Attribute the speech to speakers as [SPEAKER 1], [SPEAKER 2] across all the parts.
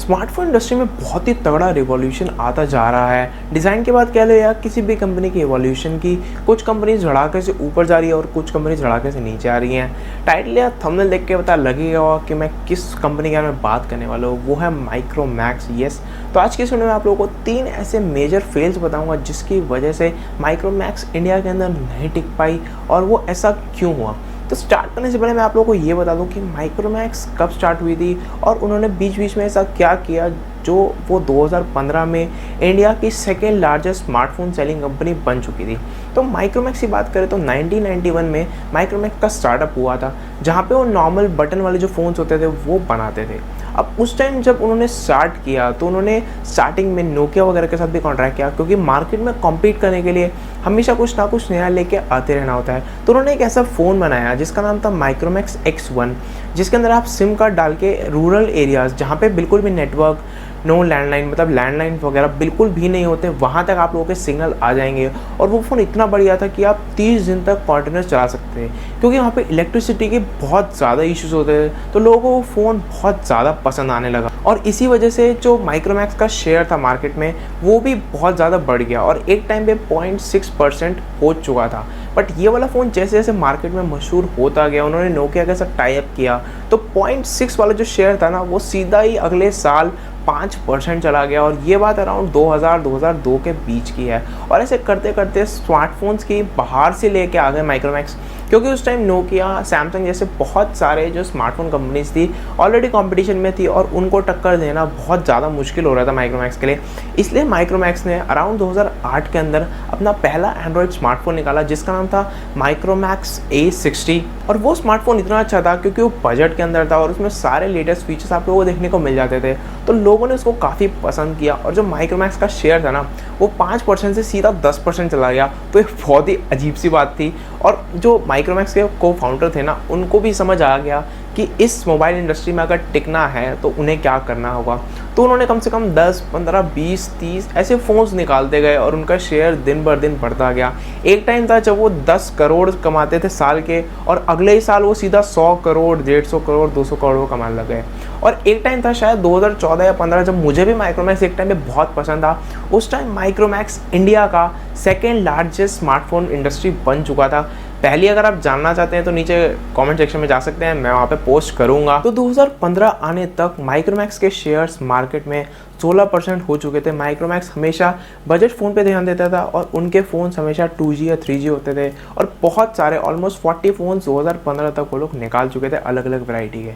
[SPEAKER 1] Smartphone industry में बहुत ही तगड़ा रिवॉल्यूशन आता जा रहा है। डिज़ाइन के बाद कह लो या किसी भी कंपनी की इवोल्यूशन की, कुछ कंपनीज धड़ाके से ऊपर जा रही है और कुछ कंपनीज धड़ाके से नीचे आ रही हैं। टाइटल या थंबनेल देख के पता लगेगा कि मैं किस कंपनी के बारे में बात करने वाला हूँ, वो है माइक्रोमैक्स। यस, तो आज की इस वीडियो में आप लोगों को 3 ऐसे मेजर फेल्स बताऊंगा जिसकी वजह से माइक्रोमैक्स इंडिया के अंदर नहीं टिक पाई और वो ऐसा क्यों हुआ। तो स्टार्ट करने से पहले मैं आप लोगों को ये बता दूं कि माइक्रोमैक्स कब स्टार्ट हुई थी और उन्होंने बीच बीच में ऐसा क्या किया जो वो 2015 में इंडिया की second largest smartphone selling company बन चुकी थी। तो माइक्रोमैक्स की बात करें तो 1991 में माइक्रोमैक्स का स्टार्टअप हुआ था, जहाँ पे वो नॉर्मल बटन वाले जो फ़ोन्स होते थे वो बनाते थे। अब उस टाइम जब उन्होंने स्टार्ट किया तो उन्होंने स्टार्टिंग में नोकिया वगैरह के साथ भी कॉन्ट्रैक्ट किया, क्योंकि मार्केट में कॉम्पीट करने के लिए हमेशा कुछ ना कुछ नया लेके आते रहना होता है। तो उन्होंने एक ऐसा फ़ोन बनाया जिसका नाम था माइक्रोमैक्स X1, जिसके अंदर आप सिम कार्ड डाल के रूरल एरियाज़ जहाँ पे बिल्कुल भी नेटवर्क, नो लैंडलाइन, मतलब लैंडलाइन वगैरह बिल्कुल भी नहीं होते, वहाँ तक आप लोगों के सिग्नल आ जाएंगे। और वो फ़ोन इतना बढ़िया था कि आप 30 दिन तक कॉन्टिन्यूस चला सकते थे, क्योंकि वहाँ पे इलेक्ट्रिसिटी के बहुत ज़्यादा इश्यूज़ होते थे। तो लोगों को वो फ़ोन बहुत ज़्यादा पसंद आने लगा और इसी वजह से जो माइक्रोमैक्स का शेयर था मार्केट में वो भी बहुत ज़्यादा बढ़ गया और एक टाइम पे 0.6% हो चुका था। बट ये वाला फ़ोन जैसे जैसे मार्केट में मशहूर होता गया, उन्होंने नोकिया के साथ टाई अप किया, तो 0.6 वाला जो शेयर था ना वो सीधा ही अगले साल 5% चला गया। और ये बात अराउंड 2000-2002 के बीच की है। और ऐसे करते करते स्मार्टफोन्स की बाहर से लेके आ गए माइक्रोमैक्स, क्योंकि उस टाइम नोकिया, सैमसंग जैसे बहुत सारे जो स्मार्टफोन कंपनीज थी ऑलरेडी कंपटीशन में थी और उनको टक्कर देना बहुत ज़्यादा मुश्किल हो रहा था माइक्रोमैक्स के लिए। इसलिए माइक्रोमैक्स ने अराउंड 2008 के अंदर अपना पहला एंड्रॉयड स्मार्टफोन निकाला जिसका नाम था माइक्रोमैक्स A60। और वो स्मार्टफोन इतना अच्छा था क्योंकि वो बजट के अंदर था और उसमें सारे लेटेस्ट फीचर्स आप लोगों को देखने को मिल जाते थे, तो लोगों ने उसको काफ़ी पसंद किया। और जो माइक्रोमैक्स का शेयर था ना वो 5% से सीधा 10% चला गया। तो एक बहुत ही अजीब सी बात थी और जो माइक्रोमैक्स के को फाउंडर थे ना उनको भी समझ आ गया कि इस मोबाइल इंडस्ट्री में अगर टिकना है तो उन्हें क्या करना होगा। तो उन्होंने कम से कम 10, 15, 20, 30 ऐसे फ़ोन्स निकालते गए और उनका शेयर दिन बर दिन बढ़ता गया। एक टाइम था जब वो 10 करोड़ कमाते थे साल के और अगले ही साल वो सीधा 100 करोड़, 150 करोड़, 200 करोड़ कमाने लग गए। और एक टाइम था शायद 2014 या 15 जब मुझे भी माइक्रोमैक्स एक टाइम पे बहुत पसंद था। उस टाइम माइक्रोमैक्स इंडिया का सेकेंड लार्जेस्ट स्मार्टफोन इंडस्ट्री बन चुका था। पहली अगर आप जानना चाहते हैं तो नीचे कमेंट सेक्शन में जा सकते हैं, मैं वहाँ पे पोस्ट करूँगा। तो 2015 आने तक माइक्रोमैक्स के शेयर्स मार्केट में 16% हो चुके थे। माइक्रोमैक्स हमेशा बजट फ़ोन पे ध्यान देता था और उनके फ़ोन्स हमेशा 2G या 3G होते थे और बहुत सारे ऑलमोस्ट 40 फ़ोन्स 2015 तक वो लोग निकाल चुके थे अलग अलग वैरायटी के।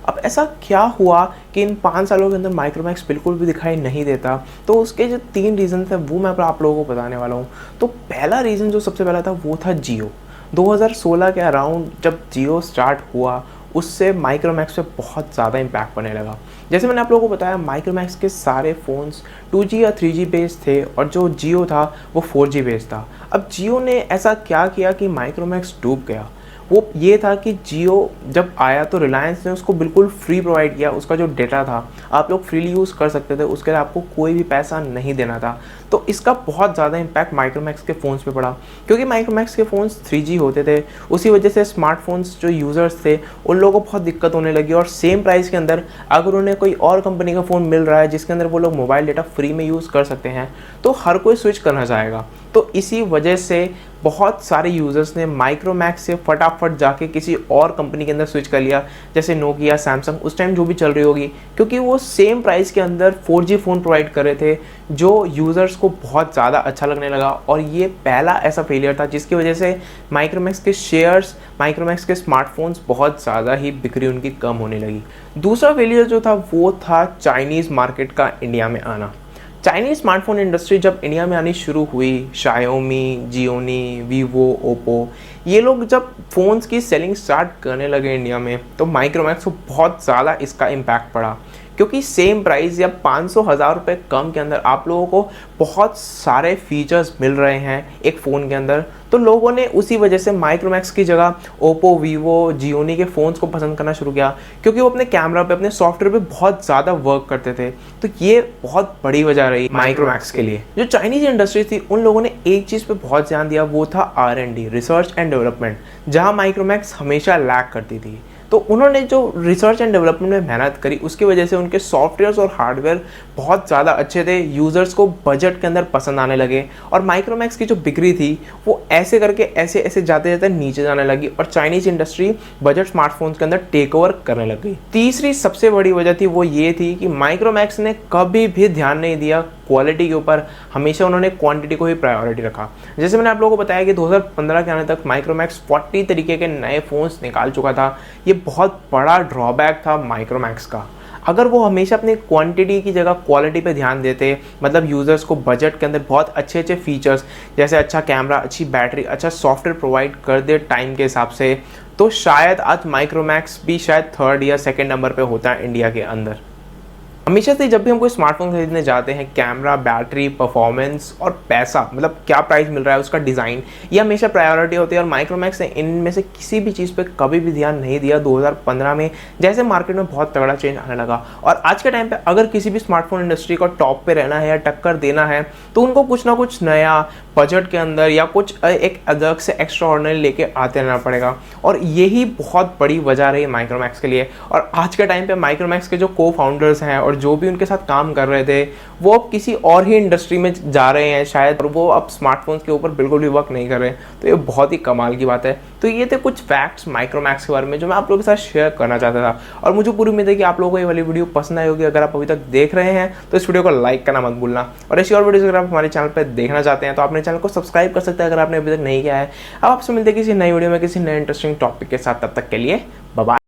[SPEAKER 1] अब ऐसा क्या हुआ कि इन 5 सालों के अंदर माइक्रोमैक्स बिल्कुल भी दिखाई नहीं देता। तो उसके जो 3 रीज़न थे वो मैं आप लोगों को बताने वाला हूँ। तो पहला रीज़न जो सबसे पहला था वो था जियो। 2016 के अराउंड जब जियो स्टार्ट हुआ उससे माइक्रोमैक्स पे बहुत ज़्यादा इम्पैक्ट पड़ने लगा। जैसे मैंने आप लोगों को बताया माइक्रोमैक्स के सारे फ़ोन्स 2G या 3G बेस्ड थे और जो जियो था वो 4G बेस्ड था। अब जियो ने ऐसा क्या किया कि माइक्रोमैक्स डूब गया। वो ये था कि जियो जब आया तो रिलायंस ने उसको बिल्कुल फ्री प्रोवाइड किया। उसका जो डेटा था आप लोग फ्रीली यूज़ कर सकते थे, उसके लिए आपको कोई भी पैसा नहीं देना था। तो इसका बहुत ज़्यादा इम्पैक्ट माइक्रोमैक्स के फ़ोन्स पे पड़ा, क्योंकि माइक्रोमैक्स के फ़ोन्स 3G होते थे। उसी वजह से स्मार्टफोन्स जो यूज़र्स थे उन लोगों को बहुत दिक्कत होने लगी और सेम प्राइस के अंदर अगर उन्हें कोई और कंपनी का फ़ोन मिल रहा है जिसके अंदर वो लोग मोबाइल डेटा फ्री में यूज़ कर सकते हैं तो हर कोई स्विच करना चाहेगा। तो इसी वजह से बहुत सारे यूज़र्स ने माइक्रोमैक्स से फटाफट जाके किसी और कंपनी के अंदर स्विच कर लिया, जैसे नोकिया, सैमसंग उस टाइम जो भी चल रही होगी, क्योंकि वो सेम प्राइस के अंदर 4G फ़ोन प्रोवाइड कर रहे थे जो यूज़र्स को बहुत ज़्यादा अच्छा लगने लगा। और ये पहला ऐसा फेलियर था जिसकी वजह से माइक्रोमैक्स के शेयर्स, माइक्रोमैक्स के स्मार्टफोन्स बहुत ज़्यादा ही बिक्री उनकी कम होने लगी। दूसरा फेलियर जो था वो था चाइनीज़ मार्केट का इंडिया में आना। चाइनीज़ स्मार्टफोन इंडस्ट्री जब इंडिया में आनी शुरू हुई, शाओमी, जियोनी, वीवो, ओप्पो, ये लोग जब फ़ोन्स की सेलिंग स्टार्ट करने लगे इंडिया में तो माइक्रोमैक्स को बहुत ज़्यादा इसका इम्पैक्ट पड़ा, क्योंकि सेम प्राइस या 500,000 रुपये कम के अंदर आप लोगों को बहुत सारे फीचर्स मिल रहे हैं एक फ़ोन के अंदर। तो लोगों ने उसी वजह से माइक्रोमैक्स की जगह ओप्पो, वीवो, जियोनी के फ़ोन्स को पसंद करना शुरू किया, क्योंकि वो अपने कैमरा पे, अपने सॉफ्टवेयर पे बहुत ज़्यादा वर्क करते थे। तो ये बहुत बड़ी वजह रही माइक्रोमैक्स के लिए। जो चाइनीज़ इंडस्ट्री थी उन लोगों ने एक चीज़ पे बहुत ध्यान दिया, वो था R&D, रिसर्च एंड डेवलपमेंट, जहाँ माइक्रोमैक्स हमेशा लैग करती थी। तो उन्होंने जो रिसर्च एंड डेवलपमेंट में मेहनत करी उसकी वजह से उनके सॉफ्टवेयर्स और हार्डवेयर बहुत ज़्यादा अच्छे थे, यूज़र्स को बजट के अंदर पसंद आने लगे और माइक्रोमैक्स की जो बिक्री थी वो ऐसे करके ऐसे ऐसे जाते जाते नीचे जाने लगी और चाइनीज़ इंडस्ट्री बजट स्मार्टफोन्स के अंदर टेक ओवर करने लग गई। तीसरी सबसे बड़ी वजह थी वो ये थी कि माइक्रोमैक्स ने कभी भी ध्यान नहीं दिया क्वालिटी के ऊपर, हमेशा उन्होंने क्वांटिटी को ही प्रायोरिटी रखा। जैसे मैंने आप लोगों को बताया कि 2015 के आने तक माइक्रोमैक्स 40 तरीके के नए फ़ोन्स निकाल चुका था। ये बहुत बड़ा ड्रॉबैक था माइक्रोमैक्स का। अगर वो हमेशा अपनी क्वांटिटी की जगह क्वालिटी पे ध्यान देते, मतलब यूज़र्स को बजट के अंदर बहुत अच्छे अच्छे फीचर्स जैसे अच्छा कैमरा, अच्छी बैटरी, अच्छा सॉफ्टवेयर प्रोवाइड कर दे टाइम के हिसाब से, तो शायद आज माइक्रोमैक्स भी शायद 3rd या 2nd नंबर पे होता है इंडिया के अंदर। हमेशा से जब भी हम कोई स्मार्टफोन खरीदने जाते हैं, कैमरा, बैटरी, परफॉर्मेंस और पैसा, मतलब क्या प्राइस मिल रहा है, उसका डिज़ाइन, ये हमेशा प्रायोरिटी होती है और माइक्रोमैक्स ने इनमें से किसी भी चीज़ पे कभी भी ध्यान नहीं दिया 2015 में, जैसे मार्केट में बहुत तगड़ा चेंज आने लगा। और आज के टाइम पे अगर किसी भी स्मार्टफोन इंडस्ट्री को टॉप पे रहना है या टक्कर देना है तो उनको कुछ ना कुछ नया बजट के अंदर या कुछ एक अलग से एक्स्ट्रा ऑर्डिनरी लेके आते रहना पड़ेगा और यही बहुत बड़ी वजह रही माइक्रोमैक्स के लिए। और आज के टाइम पे माइक्रोमैक्स के जो को फाउंडर्स हैं और जो भी उनके साथ काम कर रहे थे वो अब किसी और ही इंडस्ट्री में जा रहे हैं शायद, और वो अब स्मार्टफोन्स के ऊपर बिल्कुल भी वर्क नहीं कर रहे हैं। तो ये बहुत ही कमाल की बात है। तो ये थे कुछ फैक्ट्स माइक्रोमैक्स के बारे में जो मैं आप लोगों के साथ शेयर करना चाहता था और मुझे पूरी उम्मीद है कि आप लोगों को ये वाली वीडियो पसंद आई होगी। अगर आप अभी तक देख रहे हैं तो इस वीडियो को लाइक करना मत भूलना और ऐसी और वीडियोस अगर आप हमारे चैनल पर देखना चाहते हैं तो अपने चैनल को सब्सक्राइब कर सकते हैं अगर आपने अभी तक नहीं किया है। अब आपसे मिलते हैं किसी नई वीडियो में किसी नए इंटरेस्टिंग टॉपिक के साथ, तब तक के लिए बाय बाय।